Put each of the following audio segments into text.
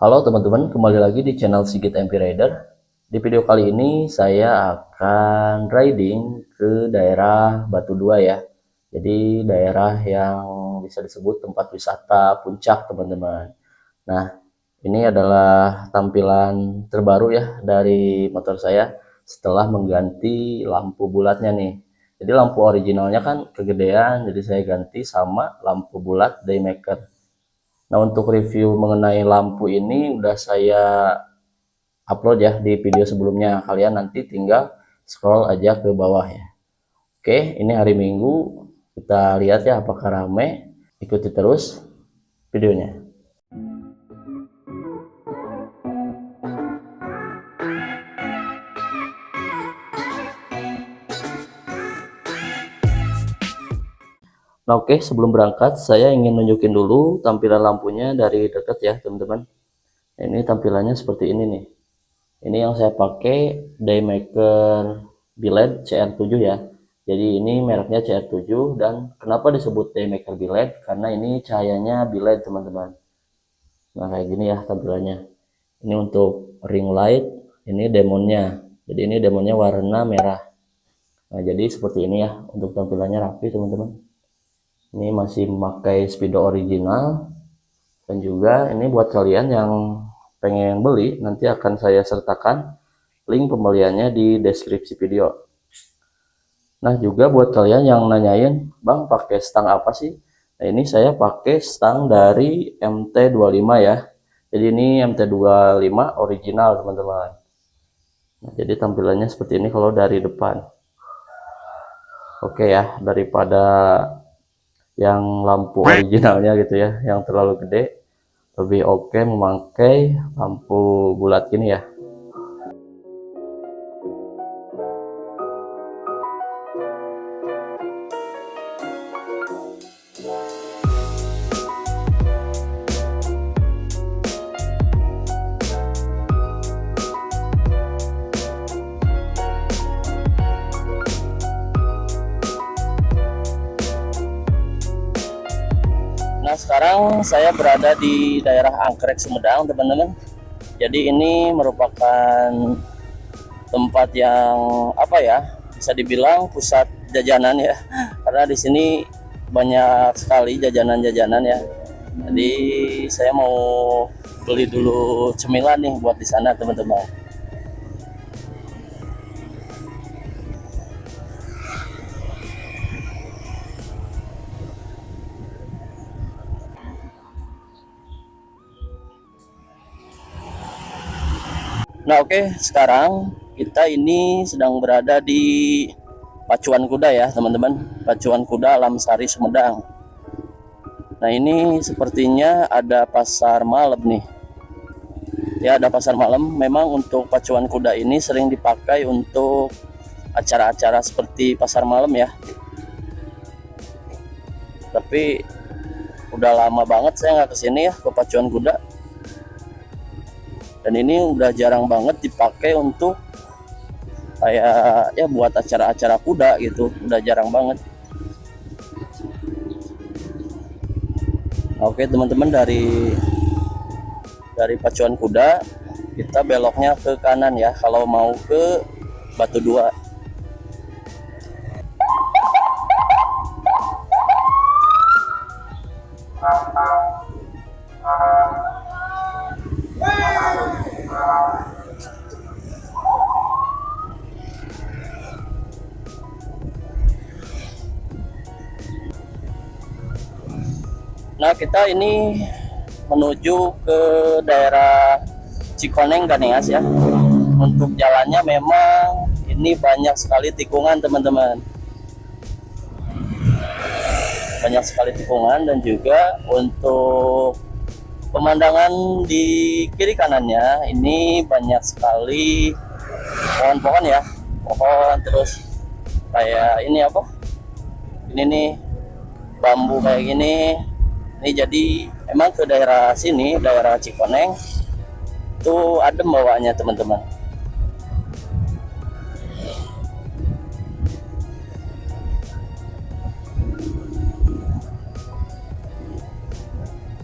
Halo teman-teman, kembali lagi di channel Sigit MP Rider. Di video kali ini saya akan riding ke daerah Batu Dua ya. Jadi daerah yang bisa disebut tempat wisata puncak teman-teman. Nah, ini adalah tampilan terbaru ya dari motor saya setelah mengganti lampu bulatnya nih. Jadi lampu originalnya kan kegedean, jadi saya ganti sama lampu bulat Daymaker. Nah, untuk review mengenai lampu ini udah saya upload ya di video sebelumnya. Kalian nanti tinggal scroll aja ke bawah ya. Oke, ini hari Minggu. Kita lihat ya apakah rame. Ikuti terus videonya. Nah, oke, sebelum berangkat saya ingin nunjukin dulu tampilan lampunya dari dekat ya, teman-teman. Ini tampilannya seperti ini nih. Ini yang saya pakai Daymaker Biled CR7 ya. Jadi ini mereknya CR7, dan kenapa disebut Daymaker Biled? Karena ini cahayanya Biled teman-teman. Nah kayak gini ya tampilannya. Ini untuk ring light, ini demonnya. Jadi ini demonnya warna merah. Nah jadi seperti ini ya untuk tampilannya rapi teman-teman. Ini masih memakai speedo original, dan juga ini buat kalian yang pengen beli, nanti akan saya sertakan link pembeliannya di deskripsi video. Nah juga buat kalian yang nanyain, bang pakai stang apa sih? Nah ini saya pakai stang dari MT25 ya. Jadi ini MT25 original teman-teman. Nah, jadi tampilannya seperti ini kalau dari depan. Oke ya, daripada yang lampu originalnya gitu ya, yang terlalu gede, lebih oke memakai lampu bulat gini ya. Nah sekarang saya berada di daerah Angkrek Sumedang teman-teman. Jadi ini merupakan tempat yang apa ya, bisa dibilang pusat jajanan ya, karena di sini banyak sekali jajanan-jajanan ya. Jadi saya mau beli dulu cemilan nih buat di sana teman-teman. Nah oke, sekarang kita ini sedang berada di Pacuan Kuda ya teman-teman. Pacuan Kuda Alam Sari Sumedang. Nah ini sepertinya ada pasar malam nih. Ya ada pasar malam. Memang untuk pacuan kuda ini sering dipakai untuk acara-acara seperti pasar malam ya. Tapi udah lama banget saya nggak kesini ya ke pacuan kuda. Dan ini udah jarang banget dipakai untuk kayak ya buat acara-acara kuda gitu. Udah jarang banget. Oke teman-teman, dari pacuan kuda kita beloknya ke kanan ya kalau mau ke Batu Dua. Nah kita ini menuju ke daerah Cikoneng Ganeas ya. Untuk jalannya memang ini banyak sekali tikungan teman-teman. Banyak sekali tikungan, dan juga untuk pemandangan di kiri kanannya ini banyak sekali pohon-pohon ya. Pohon, terus kayak ini apa? Ini nih bambu kayak gini. Ini jadi emang ke daerah sini, daerah Cikoneng itu adem bawaannya teman-teman.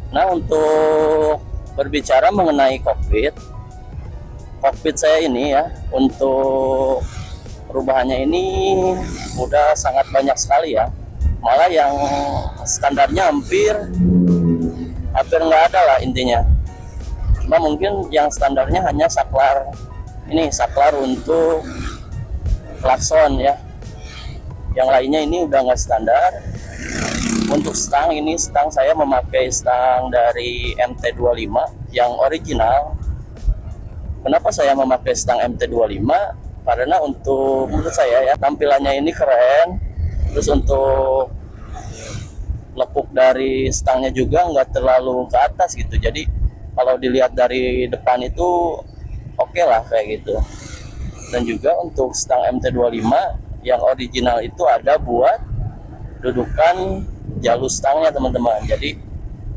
Nah untuk Berbicara mengenai kokpit saya ini ya, untuk perubahannya ini udah sangat banyak sekali ya, malah yang standarnya hampir nggak ada lah intinya. Cuma mungkin yang standarnya hanya saklar untuk klakson ya, yang lainnya ini udah nggak standar. Untuk stang ini, saya memakai stang dari MT25 yang original. Kenapa saya memakai stang MT25? Karena untuk menurut saya ya, tampilannya ini keren. Terus untuk lekuk dari stangnya juga nggak terlalu ke atas gitu. Jadi kalau dilihat dari depan itu oke lah kayak gitu. Dan juga untuk stang MT25 yang original itu ada buat dudukan jalur stangnya teman-teman. Jadi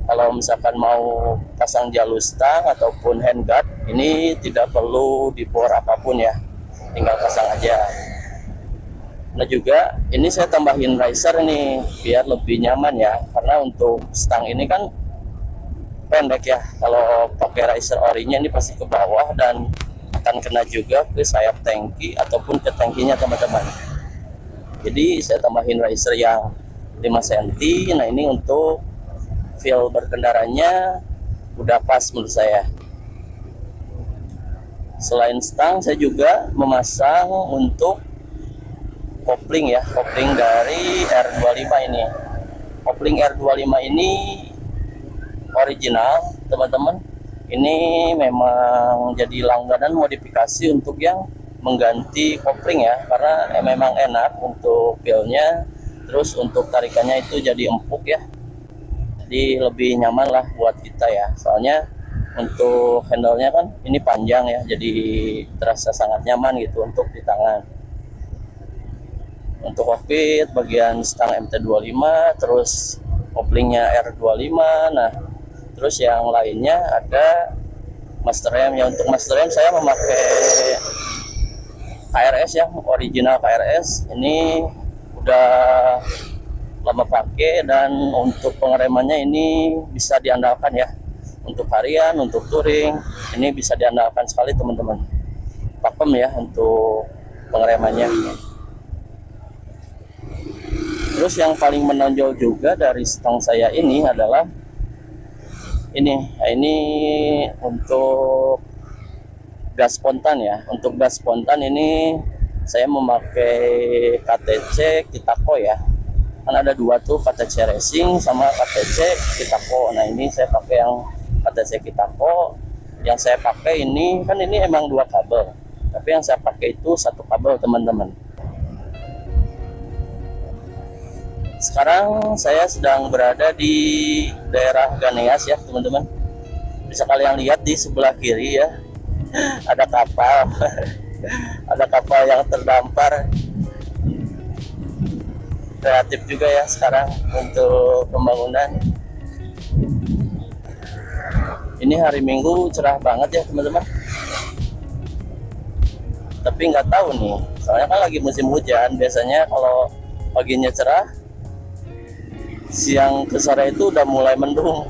kalau misalkan mau pasang jalur stang ataupun handguard, ini tidak perlu dibor apapun ya, tinggal pasang aja. Nah juga ini saya tambahin riser nih biar lebih nyaman ya, karena untuk stang ini kan pendek ya. Kalau pakai riser orinya ini pasti ke bawah dan akan kena juga ke sayap tangki ataupun ke tangkinya teman-teman. Jadi saya tambahin riser yang 5 cm. Nah ini untuk feel berkendaranya udah pas menurut saya. Selain stang, saya juga memasang untuk kopling ya, kopling dari R25 ini. Kopling R25 ini original teman-teman. Ini memang jadi langganan modifikasi untuk yang mengganti kopling ya, karena memang enak untuk feelnya. Terus untuk tarikannya itu jadi empuk ya, jadi lebih nyaman lah buat kita ya. Soalnya untuk handle-nya kan ini panjang ya, jadi terasa sangat nyaman gitu untuk di tangan. Untuk kokpit bagian stang MT25, terus koplingnya R25. Nah terus yang lainnya ada master rem ya. Untuk master rem saya memakai KRS ya, original KRS. Ini udah lama pakai, dan untuk pengeremannya ini bisa diandalkan ya. Untuk harian, untuk touring, ini bisa diandalkan sekali teman-teman. Pakem ya untuk pengeremannya. Terus yang paling menonjol juga dari stang saya ini adalah ini. Nah, ini untuk gas spontan ya. Untuk gas spontan ini saya memakai KTC Kitako ya. Kan ada dua tuh, KTC Racing sama KTC Kitako. Nah ini saya pakai yang KTC Kitako. Yang saya pakai ini kan ini emang 2 kabel, tapi yang saya pakai itu 1 kabel teman-teman. Sekarang saya sedang berada di daerah Ganeas ya teman-teman. Bisa kalian lihat di sebelah kiri ya, ada kapal. Ada kapal yang terdampar. Kreatif juga ya sekarang untuk pembangunan. Ini hari Minggu cerah banget ya teman-teman. Tapi nggak tahu nih, soalnya kan lagi musim hujan. Biasanya kalau paginya cerah, siang ke sore itu udah mulai mendung,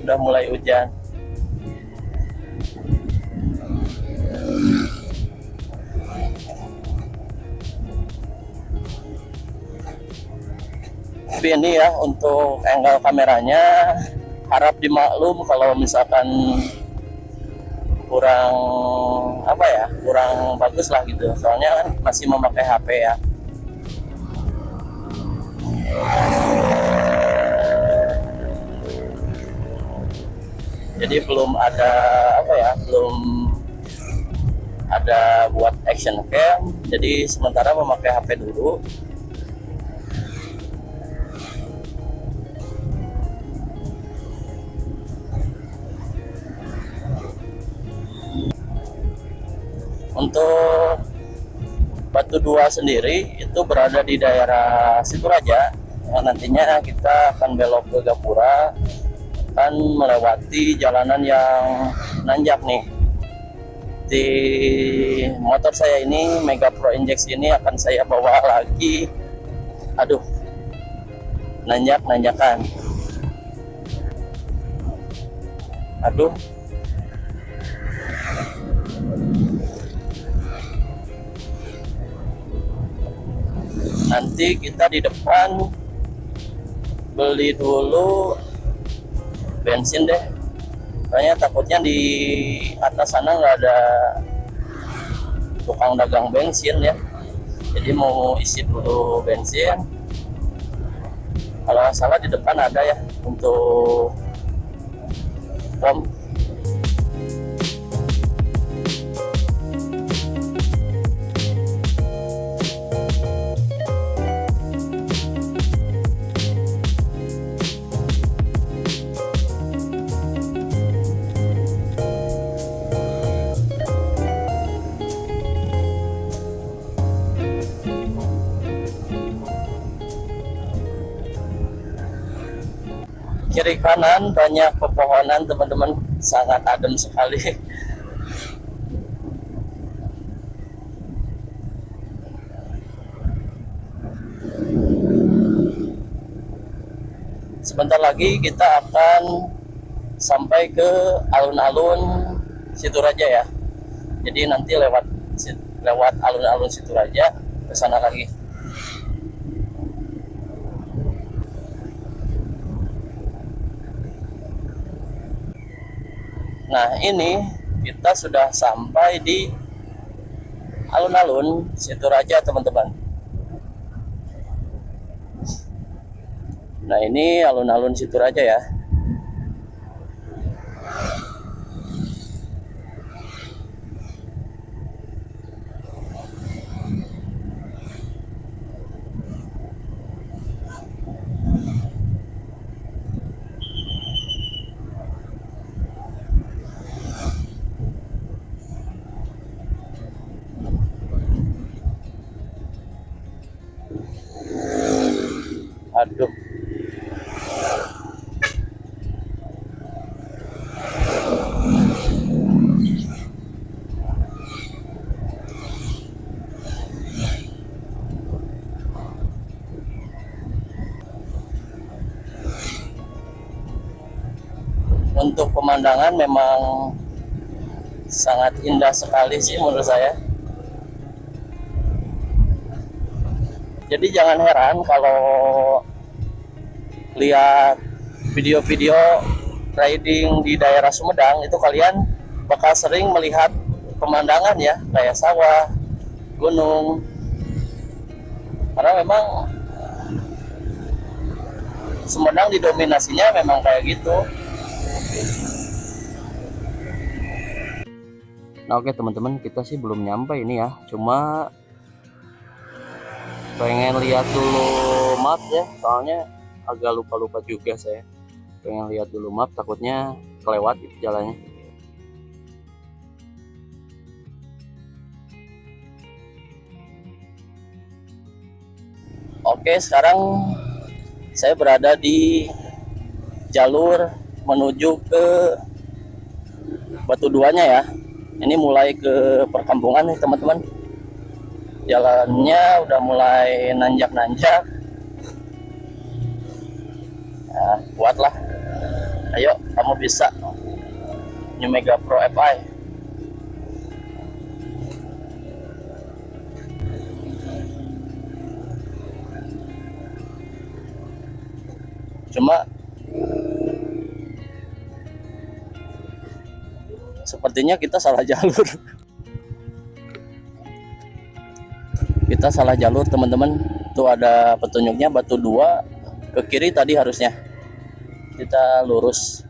udah mulai hujan. Tapi ini ya untuk angle kameranya harap dimaklum kalau misalkan kurang apa ya, kurang bagus lah gitu. Soalnya kan masih memakai HP ya. Jadi belum ada apa ya, belum ada buat action cam. Jadi sementara memakai HP dulu. Untuk Batu Dua sendiri itu berada di daerah Situraja. Nantinya kita akan belok ke Gapura, akan melewati jalanan yang nanjak nih. Di motor saya ini Mega Pro Injeksi ini akan saya bawa lagi. Aduh, nanjakan. Aduh, nanti kita di depan beli dulu bensin deh, soalnya takutnya di atas sana nggak ada tukang dagang bensin ya, jadi mau isi dulu bensin. Kalau nggak salah di depan ada ya untuk pom. Kiri kanan banyak pepohonan teman-teman, sangat adem sekali. Sebentar lagi kita akan sampai ke alun-alun Situraja ya. Jadi nanti lewat alun-alun Situraja ke sana lagi. Nah, ini kita sudah sampai di alun-alun Situraja teman-teman. Nah, ini alun-alun Situraja ya. Aduh, untuk pemandangan memang sangat indah sekali sih menurut saya. Jadi jangan heran kalau lihat video-video riding di daerah Sumedang itu kalian bakal sering melihat pemandangan ya, kayak sawah, gunung. Karena memang Sumedang didominasinya memang kayak gitu. Nah, oke teman-teman, kita sih belum nyampe ini ya, cuma pengen lihat dulu map ya, soalnya agak lupa-lupa juga saya. Pengen lihat dulu map, takutnya kelewat itu jalannya. Oke, sekarang saya berada di jalur menuju ke Batu Duanya ya. Ini mulai ke perkampungan nih teman-teman. Jalannya udah mulai nanjak-nanjak. Nah, kuatlah. Ayo, kamu bisa. New Mega Pro FI. Cuma sepertinya kita salah jalur. Kita salah jalur teman-teman. Tuh ada petunjuknya Batu 2 ke kiri tadi harusnya. Kita lurus.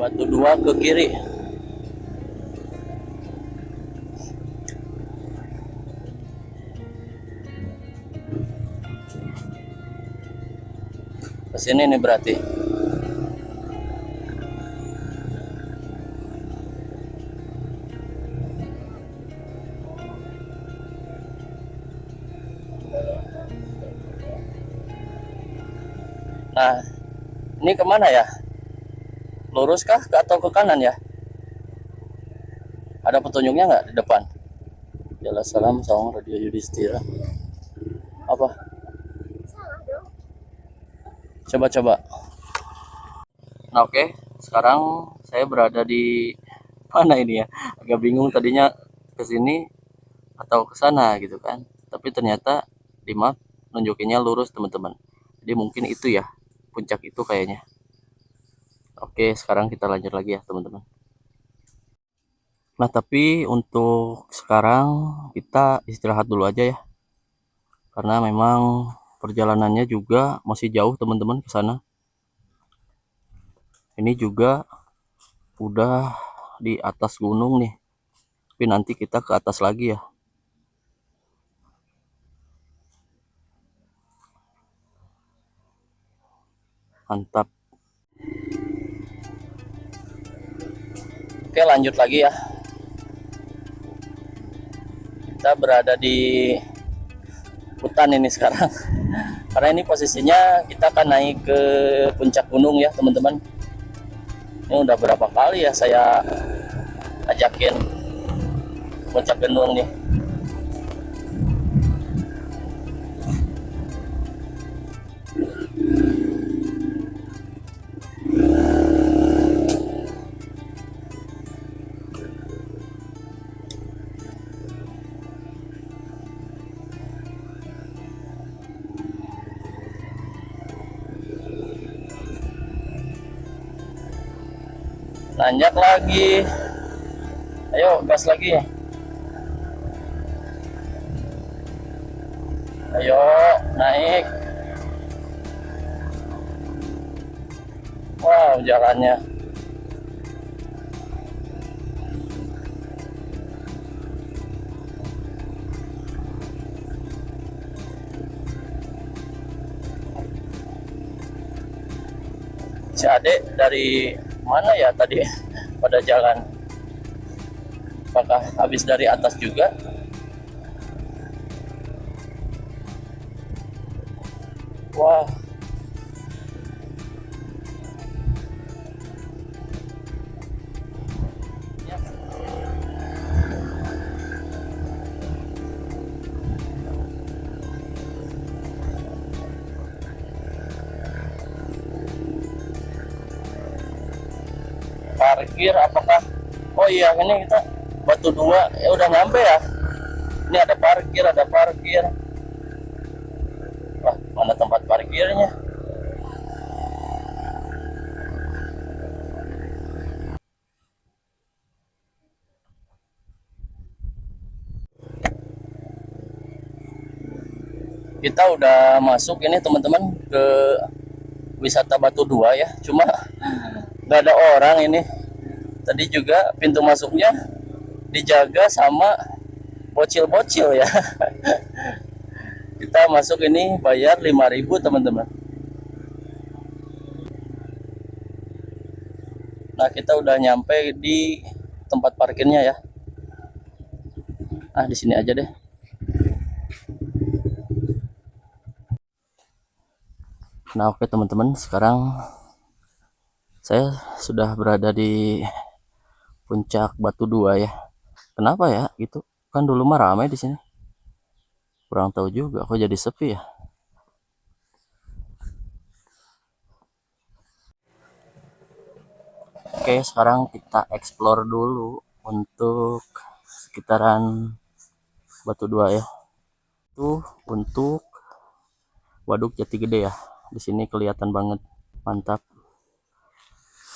Batu dua ke kiri. Ke sini nih berarti. Nah, ini kemana ya? Lurus kah atau ke kanan ya? Ada petunjuknya nggak di depan? Jalan Salam Sawang Radio Yudhistira. Apa? Coba-coba. Nah, oke. Sekarang saya berada di mana ini ya? Agak bingung tadinya ke sini atau ke sana gitu kan. Tapi ternyata di map nunjukinnya lurus, teman-teman. Jadi mungkin itu ya, puncak itu kayaknya. Oke, sekarang kita lanjut lagi ya, teman-teman. Nah, tapi untuk sekarang kita istirahat dulu aja ya. Karena memang perjalanannya juga masih jauh, teman-teman, ke sana. Ini juga udah di atas gunung nih. Tapi nanti kita ke atas lagi ya. Mantap. Oke, lanjut lagi ya. Kita berada di hutan ini sekarang. Karena ini posisinya kita akan naik ke puncak gunung ya, teman-teman. Ini udah berapa kali ya saya ajakin ke puncak gunung nih. Nanjak lagi. Ayo gas lagi. Ayo naik. Wow, jalannya. Si adek dari mana ya tadi pada jalan? Apakah habis dari atas juga? Wah, parkir apakah? Oh iya, ini kita Batu Dua ya udah nyampe ya. Ini ada parkir, ada parkir. Wah, mana tempat parkirnya? Kita udah masuk ini, teman-teman, ke wisata Batu Dua ya. Cuma nggak ada orang ini. Tadi juga pintu masuknya dijaga sama bocil-bocil ya. Kita masuk ini bayar 5.000, teman-teman. Nah, kita udah nyampe di tempat parkirnya ya. Ah, di sini aja deh. Nah, oke teman-teman, sekarang saya sudah berada di puncak Batu Dua ya. Kenapa ya gitu? Kan dulu mah ramai di sini. Kurang tahu juga kok jadi sepi ya. Oke, sekarang kita explore dulu untuk sekitaran Batu Dua ya. Tuh untuk Waduk Jati Gede ya. Di sini kelihatan banget. Mantap.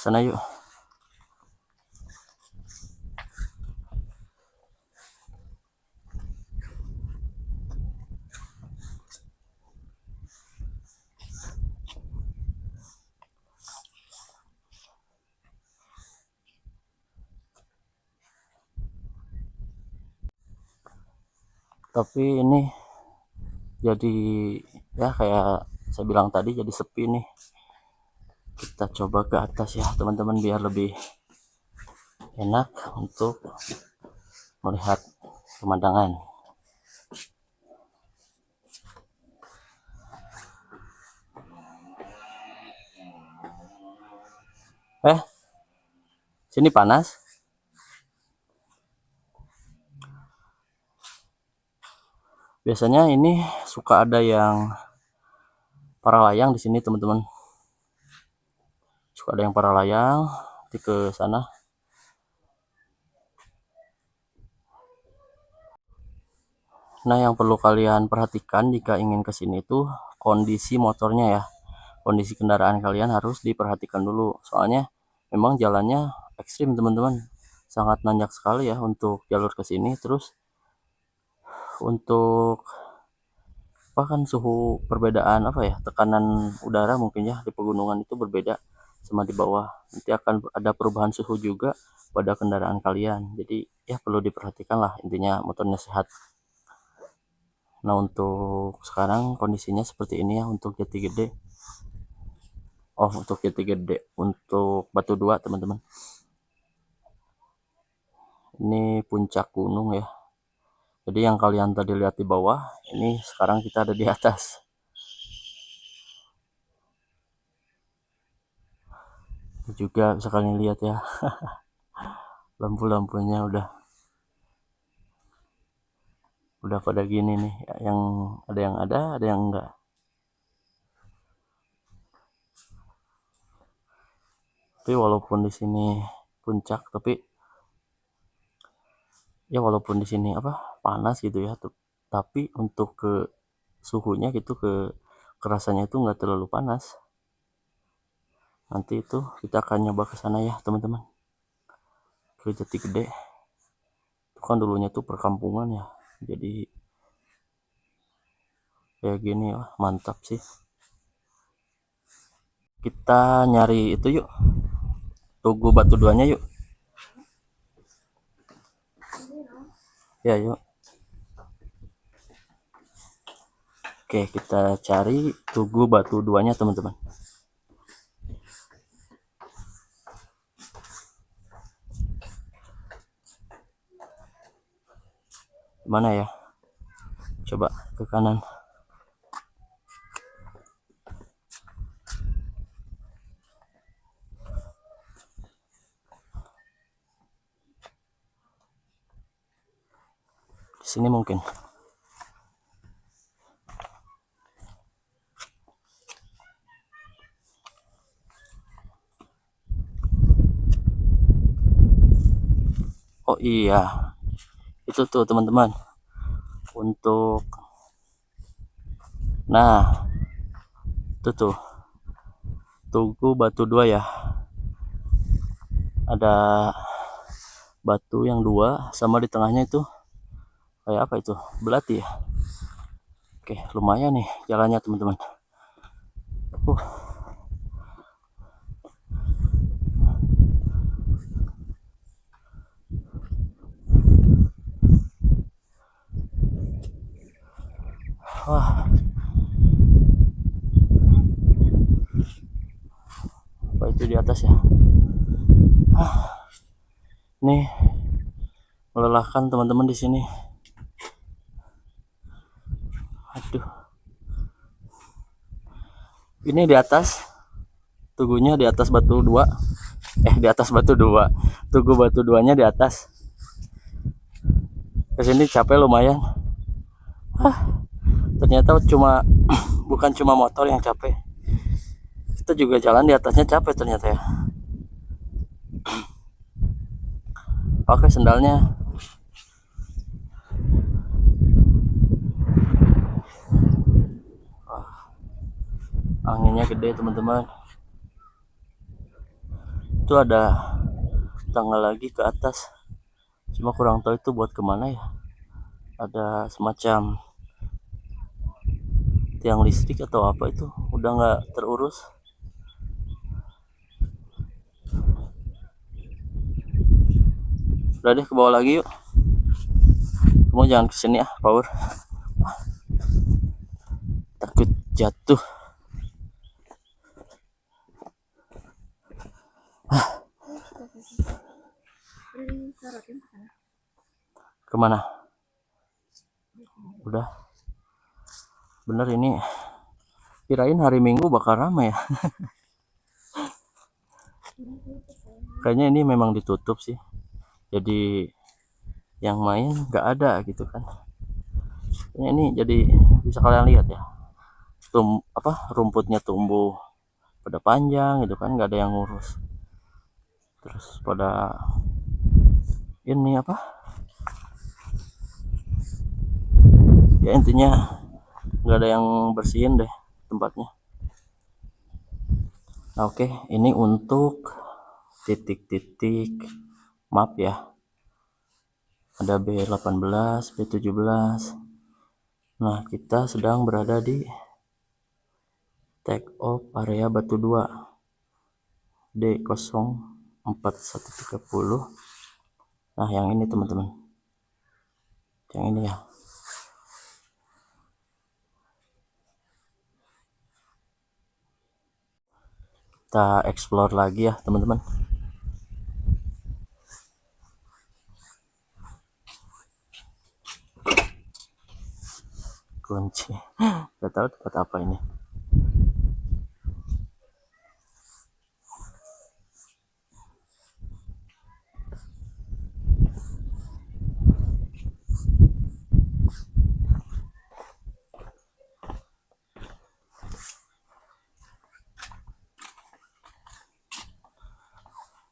Sana yuk. Tapi ini jadi ya kayak saya bilang tadi, jadi sepi nih. Kita coba ke atas ya teman-teman, biar lebih enak untuk melihat pemandangan. Sini panas. Biasanya ini suka ada yang para layang di sini teman-teman. Suka ada yang para layang di ke sana. Nah, yang perlu kalian perhatikan jika ingin ke sini itu kondisi motornya ya. Kondisi kendaraan kalian harus diperhatikan dulu. Soalnya memang jalannya ekstrim teman-teman. Sangat nanjak sekali ya untuk jalur ke sini. Terus untuk bahkan suhu perbedaan apa ya, tekanan udara mungkin ya di pegunungan itu berbeda sama di bawah. Nanti akan ada perubahan suhu juga pada kendaraan kalian. Jadi ya perlu diperhatikan lah, intinya motornya sehat. Nah, untuk sekarang kondisinya seperti ini ya untuk Jati Gede. Oh, untuk Jati Gede, untuk Batu Dua teman-teman. Ini puncak gunung ya. Jadi yang kalian tadi lihat di bawah, ini sekarang kita ada di atas. Ini juga bisa kalian lihat ya. Lampu-lampunya udah pada gini nih, yang ada yang enggak. Tapi walaupun di sini puncak, tapi ya walaupun di sini apa panas gitu ya, tapi untuk ke suhunya gitu, ke kerasanya itu enggak terlalu panas. Nanti itu kita akan nyoba ke sana ya teman-teman, ke Jati Gede. Itu kan dulunya tuh perkampungan ya, jadi kayak gini ya, mantap sih. Kita nyari itu yuk, Tugu Batu Duanya yuk. Ya yuk. Oke, kita cari Tugu Batu Duanya teman-teman. Mana ya? Coba ke kanan. Di sini mungkin. Oh iya, itu tuh teman-teman. Untuk nah, itu tuh Tugu Batu Dua ya. Ada batu yang dua, sama di tengahnya itu kayak apa itu? Belati ya. Oke, lumayan nih jalannya teman-teman. Wah, apa itu di atas ya? Nih melelahkan teman-teman di sini. Aduh, ini di atas tugunya, di atas Batu Dua. Di atas Batu Dua. Tugu Batu Duanya di atas. Kesini capek lumayan. Ternyata cuma bukan cuma motor yang capek. Kita juga jalan di atasnya capek ternyata ya. Oke, sendalnya. Anginnya gede teman-teman. Itu ada tangga lagi ke atas. Cuma kurang tahu itu buat kemana ya. Ada semacam tiang listrik atau apa itu. Udah nggak terurus. Udah deh, ke bawah lagi yuk. Kamu jangan kesini ah, Power. Takut jatuh. Kemana? Udah. Bener ini. Kirain hari Minggu bakal ramai ya. Kayaknya ini memang ditutup sih. Jadi yang main nggak ada gitu kan. Kayaknya ini jadi bisa kalian lihat ya. Rumputnya tumbuh pada panjang gitu kan, nggak ada yang ngurus. Terus pada ini ya intinya nggak ada yang bersihin deh tempatnya. Nah, oke, ini untuk titik-titik map ya. Ada B18, B17. Nah, kita sedang berada di take off area Batu 2 D04130. Nah, yang ini teman-teman. Yang ini ya. Kita explore lagi ya, teman-teman. Kunci. Gak tahu tempat apa ini.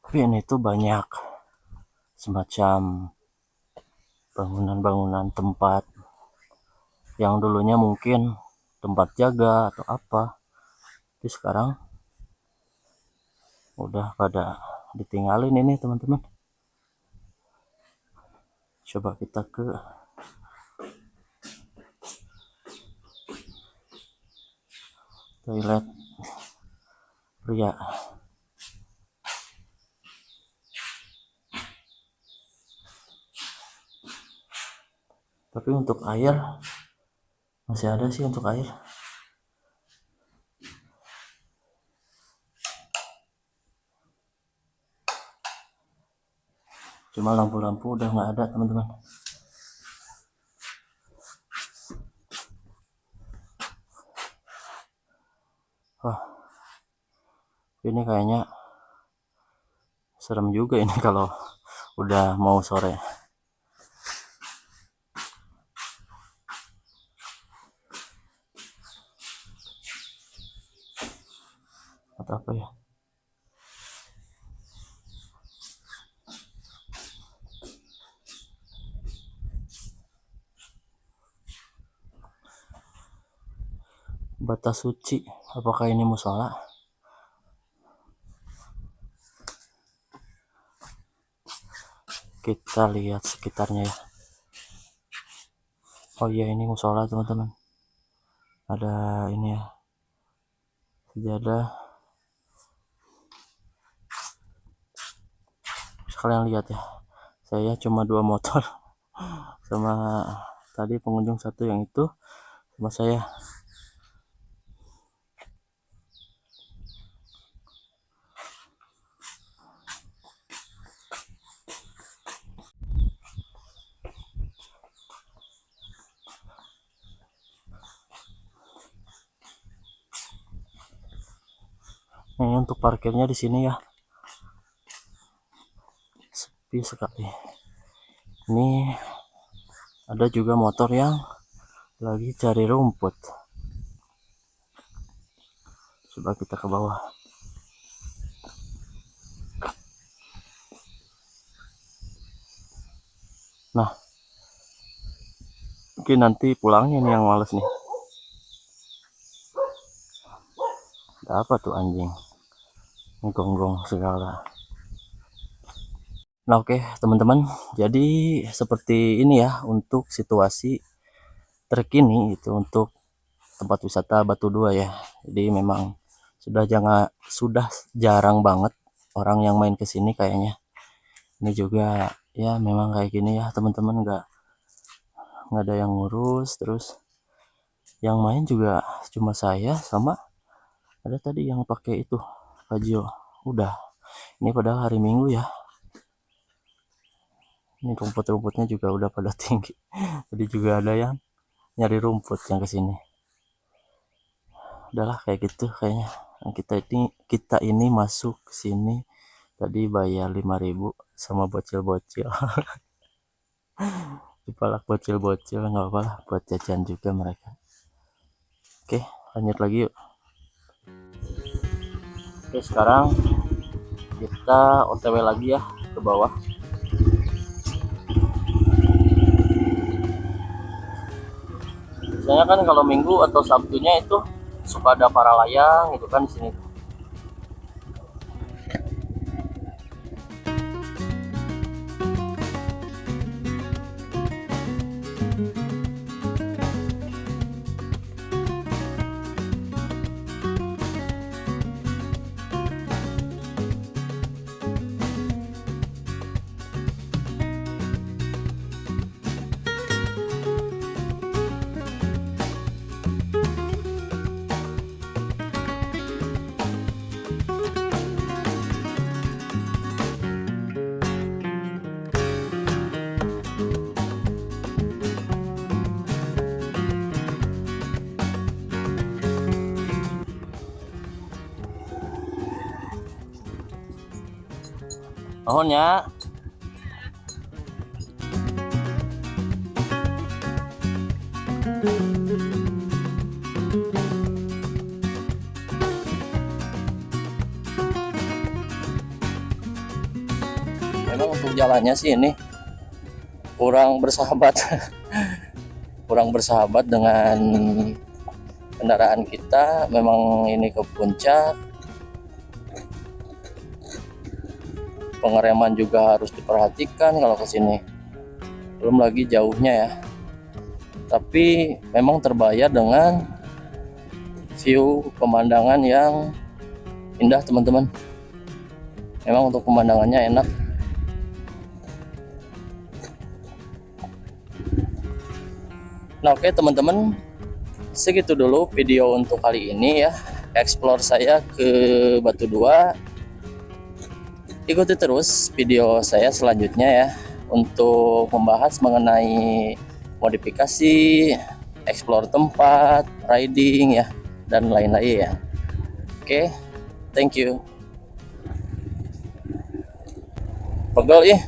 Tapi ini tuh banyak semacam bangunan-bangunan tempat yang dulunya mungkin tempat jaga atau apa, tapi sekarang udah pada ditinggalin ini teman-teman. Coba kita ke toilet pria. Tapi untuk air masih ada sih untuk air. Cuma lampu-lampu udah nggak ada teman-teman. Wah, ini kayaknya serem juga ini kalau udah mau sore. Atau apa ya? Batas suci, apakah ini musola? Kita lihat sekitarnya ya. Oh iya, ini musola teman-teman. Ada ini ya, sejadah. Kalian lihat ya, saya cuma 2 motor sama tadi pengunjung satu yang itu sama saya. Ini untuk parkirnya di sini ya, sepi sekali. Ini ada juga motor yang lagi cari rumput. Coba kita ke bawah. Nah, mungkin nanti pulangnya nih yang males nih. Ada apa tuh anjing? Gonggong segala. Nah, oke teman-teman, jadi seperti ini ya untuk situasi terkini itu untuk tempat wisata Batu 2 ya. Jadi memang sudah jarang banget orang yang main ke sini kayaknya. Ini juga ya memang kayak gini ya teman-teman, nggak ada yang ngurus. Terus yang main juga cuma saya sama ada tadi yang pakai itu Pajio. Udah, ini padahal hari Minggu ya. Ini rumput-rumputnya juga udah pada tinggi. Tadi juga ada yang nyari rumput yang kesini. Udahlah kayak gitu kayaknya. Nah, kita ini masuk ke sini tadi bayar 5.000 sama bocil-bocil. Dipalak bocil-bocil nggak apa lah, buat jajan juga mereka. Oke, lanjut lagi yuk. Oke, sekarang kita OTW lagi ya ke bawah. Biasanya kan kalau Minggu atau Sabtunya itu suka ada para layang gitu kan di sini. Oh ya. Memang untuk jalannya sih ini kurang bersahabat. Kurang bersahabat dengan kendaraan kita. Memang ini ke puncak, pengereman juga harus diperhatikan kalau ke sini. Belum lagi jauhnya ya. Tapi memang terbayar dengan view pemandangan yang indah, teman-teman. Memang untuk pemandangannya enak. Nah, oke teman-teman, segitu dulu video untuk kali ini ya. Explore saya ke Batu Dua. Ikuti terus video saya selanjutnya ya, untuk membahas mengenai modifikasi, explore tempat, riding ya, dan lain-lain ya. Oke, thank you. Pegel ya.